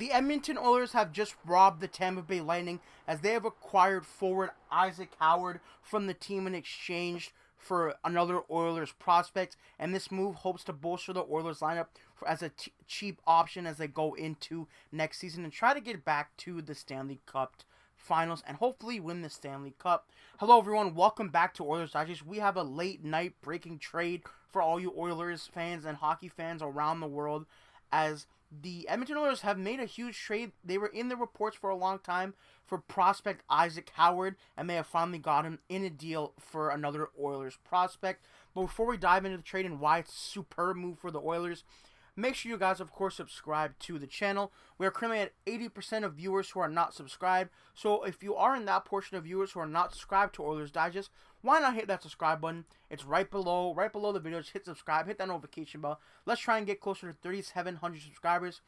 The Edmonton Oilers have just robbed the Tampa Bay Lightning as they have acquired forward Isaac Howard from the team in exchange for another Oilers prospect, and this move hopes to bolster the Oilers lineup as a cheap option as they go into next season and try to get back to the Stanley Cup Finals and hopefully win the Stanley Cup. Hello everyone, welcome back to Oilers Digest. We have a late night breaking trade for all you Oilers fans and hockey fans around the world, as the Edmonton Oilers have made a huge trade. They were in the reports for a long time for prospect Isaac Howard, and they have finally got him in a deal for another Oilers prospect. But before we dive into the trade and why it's a superb move for the Oilers, make sure you guys, of course, subscribe to the channel. We are currently at 80% of viewers who are not subscribed. So if you are in that portion of viewers who are not subscribed to Oilers Digest, why not hit that subscribe button? It's right below the video. Just hit subscribe, hit that notification bell. Let's try and get closer to 3,700 subscribers.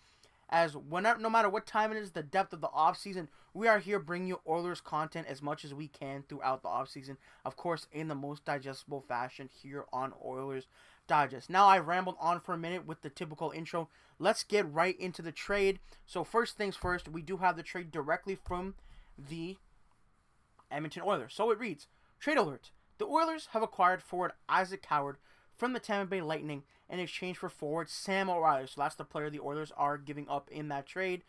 As whenever, no matter what time it is, the depth of the off season, we are here bringing you Oilers content as much as we can throughout the off season. Of course, in the most digestible fashion here on Oilers Digest. Now I've rambled on for a minute with the typical intro. Let's get right into the trade. So first things first, we do have the trade directly from the Edmonton Oilers. So it reads, trade alert. The Oilers have acquired forward Isaac Howard from the Tampa Bay Lightning in exchange for forward Sam O'Reilly. So that's the player the Oilers are giving up in that trade.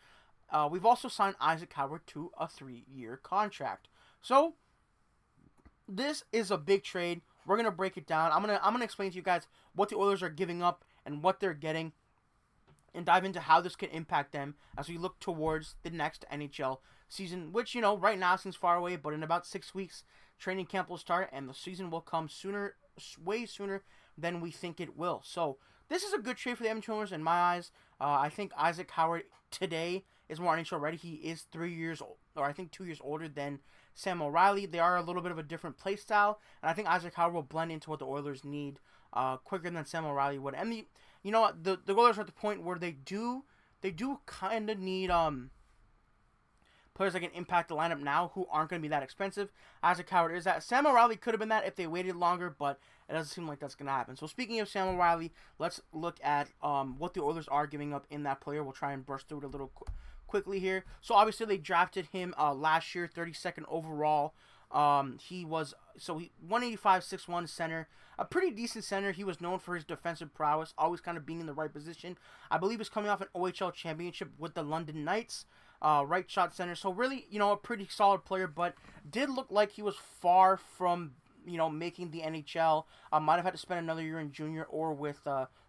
We've also signed Isaac Howard to a 3-year contract. So this is a big trade. We're gonna break it down. I'm gonna explain to you guys what the Oilers are giving up and what they're getting, and dive into how this can impact them as we look towards the next NHL season, which, you know, right now seems far away, but in about 6 weeks, training camp will start and the season will come sooner, way sooner than we think it will. So this is a good trade for the Edmonton Oilers in my eyes. I think Isaac Howard today is more NHL ready. He is 3 years old, or I think 2 years older than Sam O'Reilly. They are a little bit of a different play style, and I think Isaac Howard will blend into what the Oilers need quicker than Sam O'Reilly would. And the Oilers are at the point where they do kind of need players that can impact the lineup now who aren't going to be that expensive. Isaac Howard is that. Sam O'Reilly could have been that if they waited longer, but it doesn't seem like that's going to happen. So speaking of Sam O'Reilly, let's look at what the Oilers are giving up in that player. We'll try and brush through it a little quickly here. So obviously they drafted him last year, 32nd overall. He was 185, 6'1" center, a pretty decent center. He was known for his defensive prowess, always kind of being in the right position. I believe he's coming off an OHL championship with the London Knights, right shot center. So really, a pretty solid player, but did look like he was far from, making the NHL. Might have had to spend another year in junior or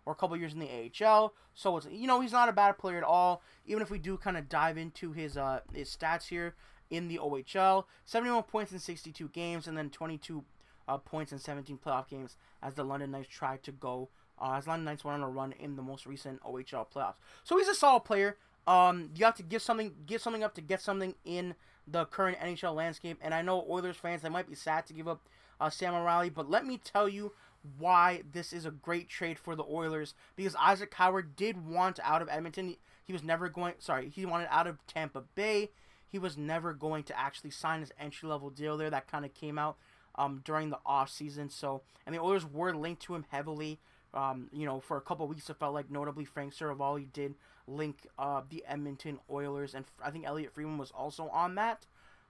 a couple years in the AHL. So it's, he's not a bad player at all. Even if we do kind of dive into his stats here in the OHL, 71 points in 62 games, and then 22 points in 17 playoff games as the London Knights tried to go. As London Knights went on a run in the most recent OHL playoffs. So he's a solid player. You have to give something up to get something in the current NHL landscape. And I know Oilers fans, they might be sad to give up Sam O'Reilly, but let me tell you why this is a great trade for the Oilers. Because Isaac Howard did want out of Edmonton. He wanted out of Tampa Bay. He was never going to actually sign his entry-level deal there. That kind of came out during the offseason. And the Oilers were linked to him heavily. For a couple of weeks, it felt like, notably Frank Seravalli did link the Edmonton Oilers, and I think Elliot Friedman was also on that.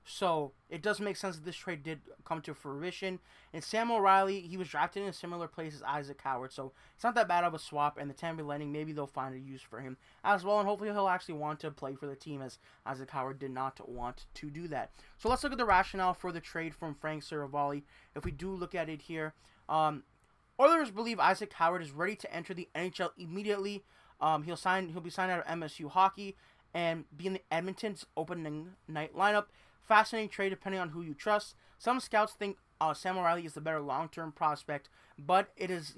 So it does make sense that this trade did come to fruition. And Sam O'Reilly, he was drafted in a similar place as Isaac Howard, so it's not that bad of a swap. And the Tampa Bay Lightning, maybe they'll find a use for him as well, and hopefully he'll actually want to play for the team, as Isaac Howard did not want to do that. So let's look at the rationale for the trade from Frank Seravalli. If we do look at it here, Oilers believe Isaac Howard is ready to enter the NHL immediately. He'll be signed out of MSU Hockey and be in the Edmonton's opening night lineup. Fascinating trade depending on who you trust. Some scouts think Sam O'Reilly is the better long-term prospect, but it is,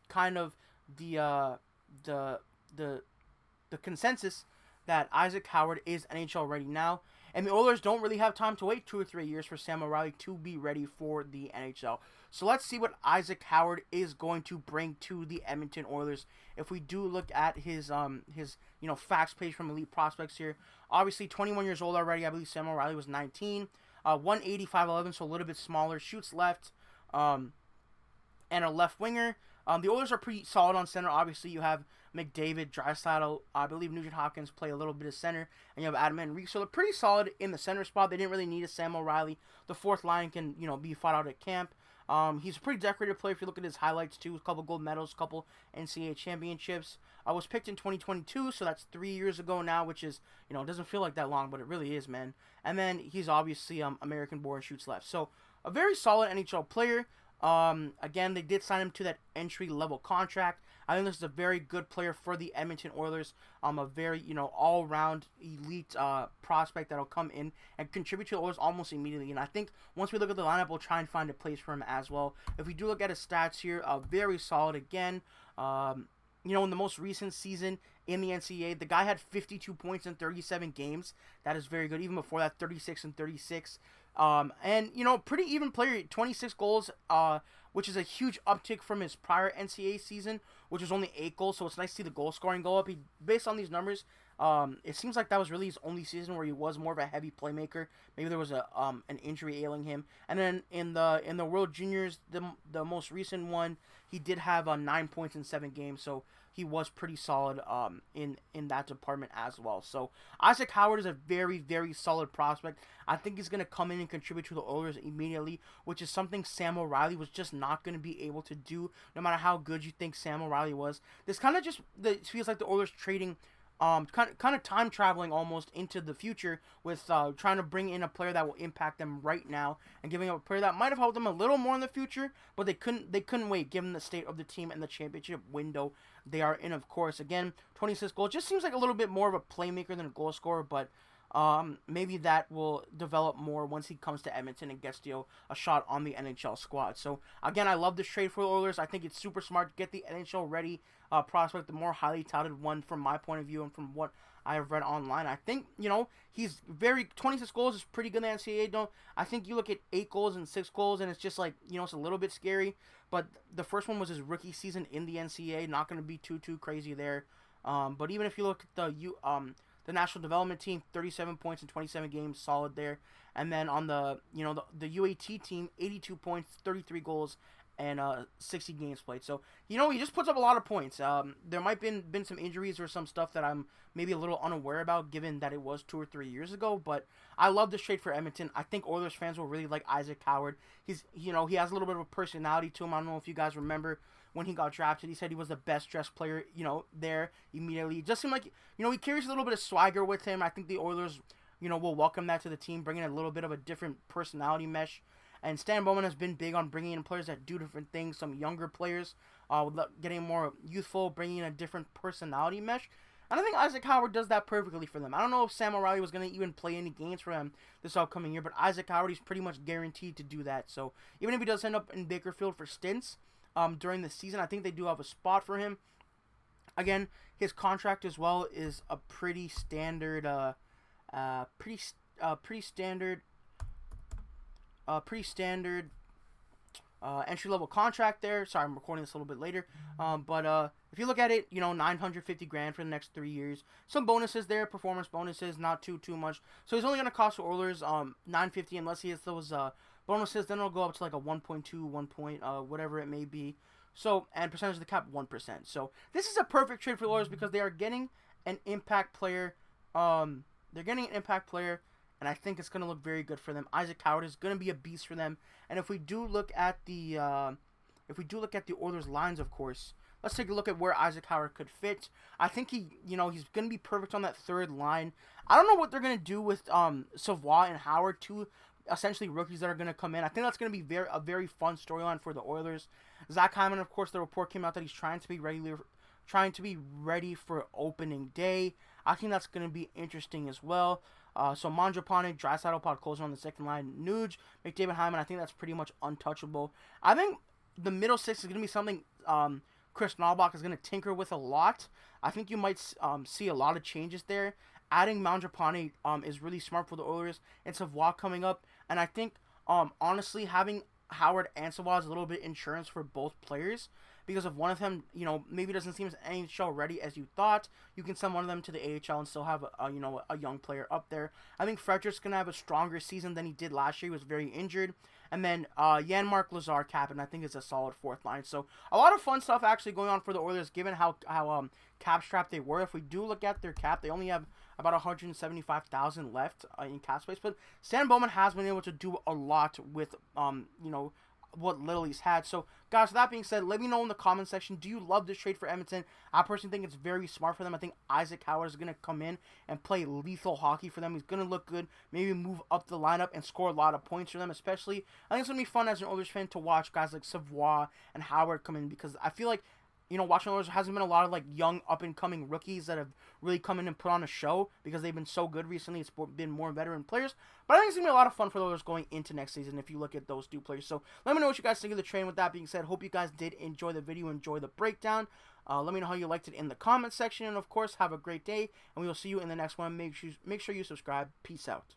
kind of the consensus that Isaac Howard is NHL ready now. And the Oilers don't really have time to wait 2 or 3 years for Sam O'Reilly to be ready for the NHL. So let's see what Isaac Howard is going to bring to the Edmonton Oilers. If we do look at his facts page from Elite Prospects here, obviously 21 years old already. I believe Sam O'Reilly was 19. 185, 11, so a little bit smaller. Shoots left, and a left winger. The Oilers are pretty solid on center. Obviously, you have McDavid, Draisaitl, I believe Nugent-Hopkins play a little bit of center, and you have Adam and Reek. So they're pretty solid in the center spot. They didn't really need a Sam O'Reilly. The fourth line can, be fought out at camp. He's a pretty decorated player if you look at his highlights too. A couple gold medals, a couple NCAA championships. Was picked in 2022, so that's 3 years ago now, which is, it doesn't feel like that long, but it really is, man. And then he's obviously American-born, shoots left. So a very solid NHL player. Again, they did sign him to that entry-level contract. I think this is a very good player for the Edmonton Oilers. A very, all-round elite prospect that'll come in and contribute to the Oilers almost immediately. And I think once we look at the lineup, we'll try and find a place for him as well. If we do look at his stats here, very solid again. In the most recent season in the NCAA, the guy had 52 points in 37 games. That is very good. Even before that, 36 and 36. Pretty even player, 26 goals, which is a huge uptick from his prior NCAA season, which was only 8 goals, so it's nice to see the goal scoring go up. Based on these numbers, it seems like that was really his only season where he was more of a heavy playmaker. Maybe there was an injury ailing him. And then in the World Juniors, the most recent one, he did have 9 points in 7 games, so he was pretty solid in that department as well. So Isaac Howard is a very, very solid prospect. I think he's going to come in and contribute to the Oilers immediately, which is something Sam O'Reilly was just not going to be able to do, no matter how good you think Sam O'Reilly was. This kind of just feels like the Oilers trading kind of time traveling almost into the future with trying to bring in a player that will impact them right now and giving up a player that might have helped them a little more in the future, but they couldn't wait given the state of the team and the championship window they are in. Of course, again, 26 goals just seems like a little bit more of a playmaker than a goal scorer, but maybe that will develop more once he comes to Edmonton and gets a shot on the NHL squad. So again, I love this trade for the Oilers. I think it's super smart to get the NHL ready prospect, the more highly touted one from my point of view and from what I have read online. I think, he's 26 goals is pretty good in the NCAA. I think you look at 8 goals and 6 goals and it's just like, it's a little bit scary. But the first one was his rookie season in the NCAA. Not going to be too crazy there. But even if you look at the national development team, 37 points in 27 games, solid there. And then on the UAT team, 82 points, 33 goals, and 60 games played. So, he just puts up a lot of points. There might been some injuries or some stuff that I'm maybe a little unaware about, given that it was 2 or 3 years ago. But I love this trade for Edmonton. I think Oilers fans will really like Isaac Howard. He has a little bit of a personality to him. I don't know if you guys remember when he got drafted. He said he was the best dressed player, there immediately. It just seemed like, he carries a little bit of swagger with him. I think the Oilers, will welcome that to the team, bringing a little bit of a different personality mesh. And Stan Bowman has been big on bringing in players that do different things, some younger players, getting more youthful, bringing in a different personality mesh. And I think Isaac Howard does that perfectly for them. I don't know if Sam O'Reilly was going to even play any games for him this upcoming year, but Isaac Howard is pretty much guaranteed to do that. So even if he does end up in Bakersfield for stints during the season, I think they do have a spot for him. Again, his contract as well is a pretty standard, entry-level contract there. Sorry, I'm recording this a little bit later. But if you look at it, $950,000 for the next 3 years. Some bonuses there, performance bonuses, not too much. So he's only going to cost the Oilers $950 unless he has those bonuses. Then it'll go up to like a 1.2, whatever it may be. So, and percentage of the cap, 1%. So this is a perfect trade for the Oilers because they are getting an impact player. And I think it's going to look very good for them. Isaac Howard is going to be a beast for them. And if we do look at the Oilers lines, of course, let's take a look at where Isaac Howard could fit. I think he's going to be perfect on that third line. I don't know what they're going to do with Savoie and Howard, two essentially rookies that are going to come in. I think that's going to be a very fun storyline for the Oilers. Zach Hyman, of course, the report came out that he's trying to be ready for opening day. I think that's going to be interesting as well. So Mangiapane, Draisaitl, Podkolzin on the second line, Nuge, McDavid, Hyman. I think that's pretty much untouchable. I think the middle six is going to be something Kris Knoblauch is going to tinker with a lot. I think you might see a lot of changes there. Adding Mangiapane is really smart for the Oilers. And Savoie coming up. And I think, honestly, having Howard and Savoie is a little bit insurance for both players. because if one of them, maybe doesn't seem as NHL ready as you thought, you can send one of them to the AHL and still have a young player up there. I think Frederick's going to have a stronger season than he did last year. He was very injured. And then Jan-Mark Lazar captain, I think, is a solid fourth line. So a lot of fun stuff actually going on for the Oilers, given how cap strapped they were. If we do look at their cap, they only have about $175,000 left in cap space. But Stan Bowman has been able to do a lot with what little he's had. So, guys, with that being said, let me know in the comment section, do you love this trade for Edmonton? I personally think it's very smart for them. I think Isaac Howard is going to come in and play lethal hockey for them. He's going to look good, maybe move up the lineup and score a lot of points for them, especially. I think it's going to be fun as an Oilers fan to watch guys like Savoie and Howard come in, because I feel like, watching Oilers hasn't been a lot of, like, young, up-and-coming rookies that have really come in and put on a show because they've been so good recently. It's been more veteran players. But I think it's going to be a lot of fun for the Oilers going into next season if you look at those two players. So let me know what you guys think of the trade. With that being said, hope you guys did enjoy the video, enjoy the breakdown. Let me know how you liked it in the comment section. And, of course, have a great day. And we will see you in the next one. Make sure you subscribe. Peace out.